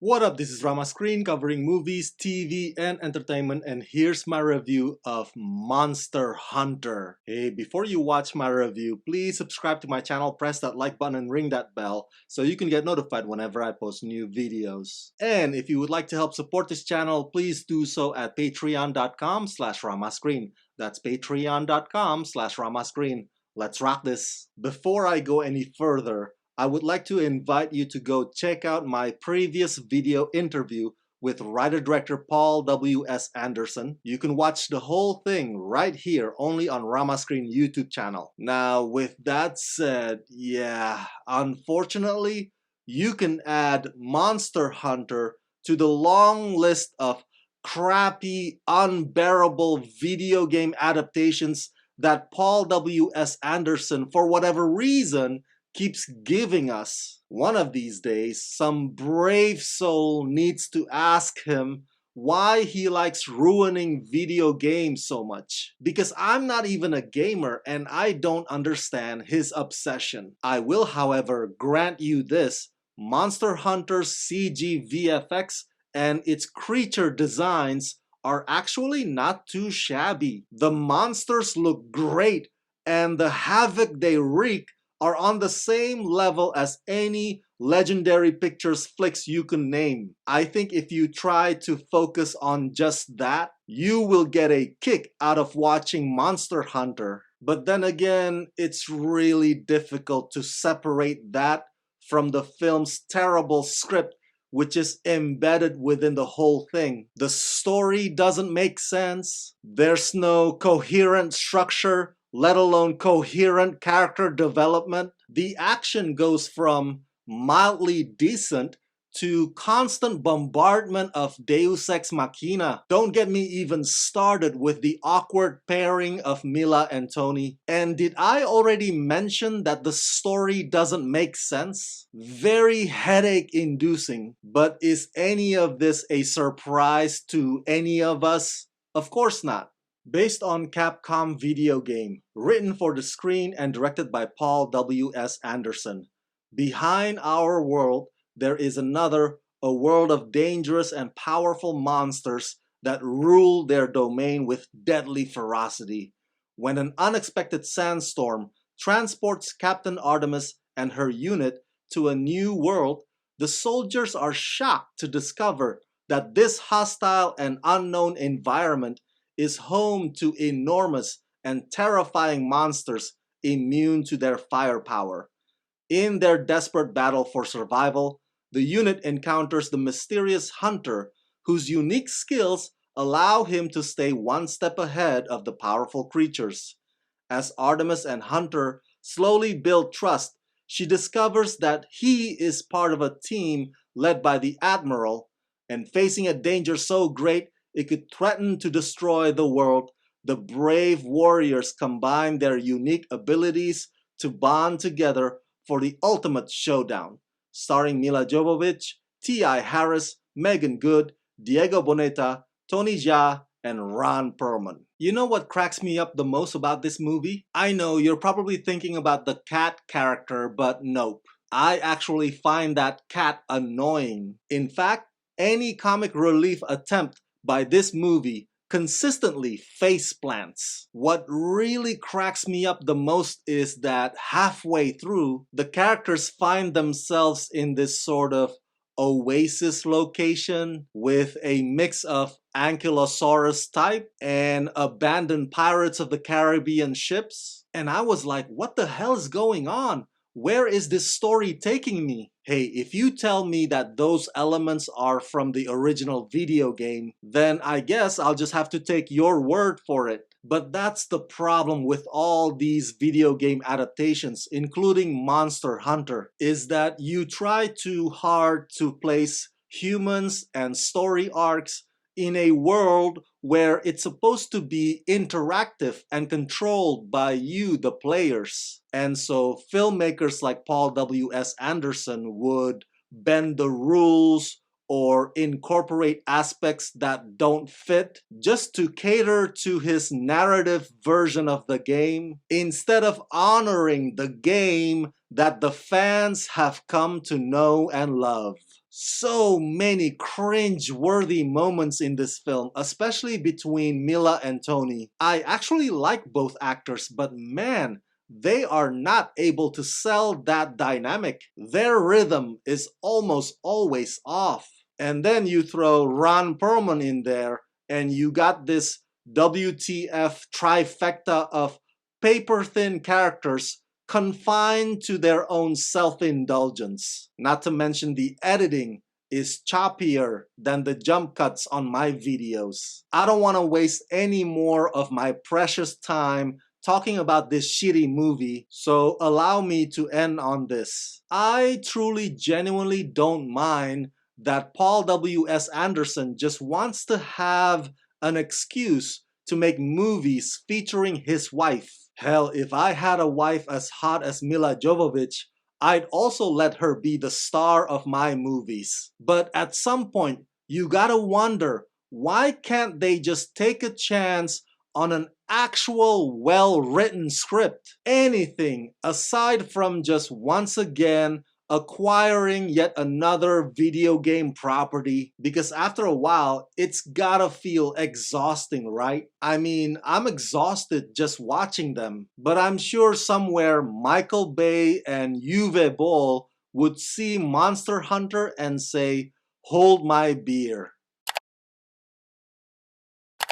What up, this is Rama Screen covering movies, TV, and entertainment, and here's my review of Monster Hunter. Hey, before you watch my review, please subscribe to my channel, press that like button and ring that bell so you can get notified whenever I post new videos. And if you would like to help support this channel, please do so at patreon.com/ramascreen. That's patreon.com/ramascreen. Let's rock this. Before I go any further, I would like to invite you to go check out my previous video interview with writer-director Paul W.S. Anderson. You can watch the whole thing right here only on Rama Screen YouTube channel. Now, with that said, yeah, unfortunately, you can add Monster Hunter to the long list of crappy, unbearable video game adaptations that Paul W.S. Anderson, for whatever reason, keeps giving us. One of these days, some brave soul needs to ask him why he likes ruining video games so much. Because I'm not even a gamer and I don't understand his obsession. I will, however, grant you this: Monster Hunter's CG VFX and its creature designs are actually not too shabby. The monsters look great and the havoc they wreak are on the same level as any Legendary Pictures flicks you can name. I think if you try to focus on just that, you will get a kick out of watching Monster Hunter. But then again, it's really difficult to separate that from the film's terrible script, which is embedded within the whole thing. The story doesn't make sense. There's no coherent structure, let alone coherent character development. The action goes from mildly decent to constant bombardment of Deus Ex Machina. Don't get me even started with the awkward pairing of Milla and Tony. And did I already mention that the story doesn't make sense? Very headache-inducing. But is any of this a surprise to any of us? Of course not. Based on Capcom video game, written for the screen and directed by Paul W.S. Anderson. Behind our world, there is another, a world of dangerous and powerful monsters that rule their domain with deadly ferocity. When an unexpected sandstorm transports Captain Artemis and her unit to a new world, the soldiers are shocked to discover that this hostile and unknown environment is home to enormous and terrifying monsters immune to their firepower. In their desperate battle for survival, the unit encounters the mysterious hunter whose unique skills allow him to stay one step ahead of the powerful creatures. As Artemis and Hunter slowly build trust, she discovers that he is part of a team led by the Admiral, and facing a danger so great it could threaten to destroy the world, the brave warriors combine their unique abilities to bond together for the ultimate showdown. Starring Milla Jovovich, T.I. Harris, Megan Good, Diego Boneta, Tony Jaa, and Ron Perlman. You know what cracks me up the most about this movie? I know you're probably thinking about the cat character, but nope. I actually find that cat annoying. In fact, any comic relief attempt by this movie consistently face plants. What really cracks me up the most is that halfway through, the characters find themselves in this sort of oasis location with a mix of Ankylosaurus type and abandoned Pirates of the Caribbean ships. And I was like, what the hell is going on? Where is this story taking me? Hey, if you tell me that those elements are from the original video game, then I guess I'll just have to take your word for it. But that's the problem with all these video game adaptations, including Monster Hunter, is that you try too hard to place humans and story arcs in a world where it's supposed to be interactive and controlled by you, the players. And so filmmakers like Paul W.S. Anderson would bend the rules or incorporate aspects that don't fit just to cater to his narrative version of the game, instead of honoring the game that the fans have come to know and love. So many cringe-worthy moments in this film, especially between Milla and Tony. I actually like both actors, but man, they are not able to sell that dynamic. Their rhythm is almost always off. And then you throw Ron Perlman in there, and you got this WTF trifecta of paper-thin characters confined to their own self-indulgence. Not to mention the editing is choppier than the jump cuts on my videos. I don't want to waste any more of my precious time talking about this shitty movie, so allow me to end on this. I truly genuinely don't mind that Paul W.S. Anderson just wants to have an excuse to make movies featuring his wife. Hell, if I had a wife as hot as Milla Jovovich, I'd also let her be the star of my movies. But at some point, you gotta wonder, why can't they just take a chance on an actual well-written script? Anything aside from just once again acquiring yet another video game property, because after a while, it's gotta feel exhausting, right? I mean, I'm exhausted just watching them, but I'm sure somewhere Michael Bay and Uwe Boll would see Monster Hunter and say, "Hold my beer."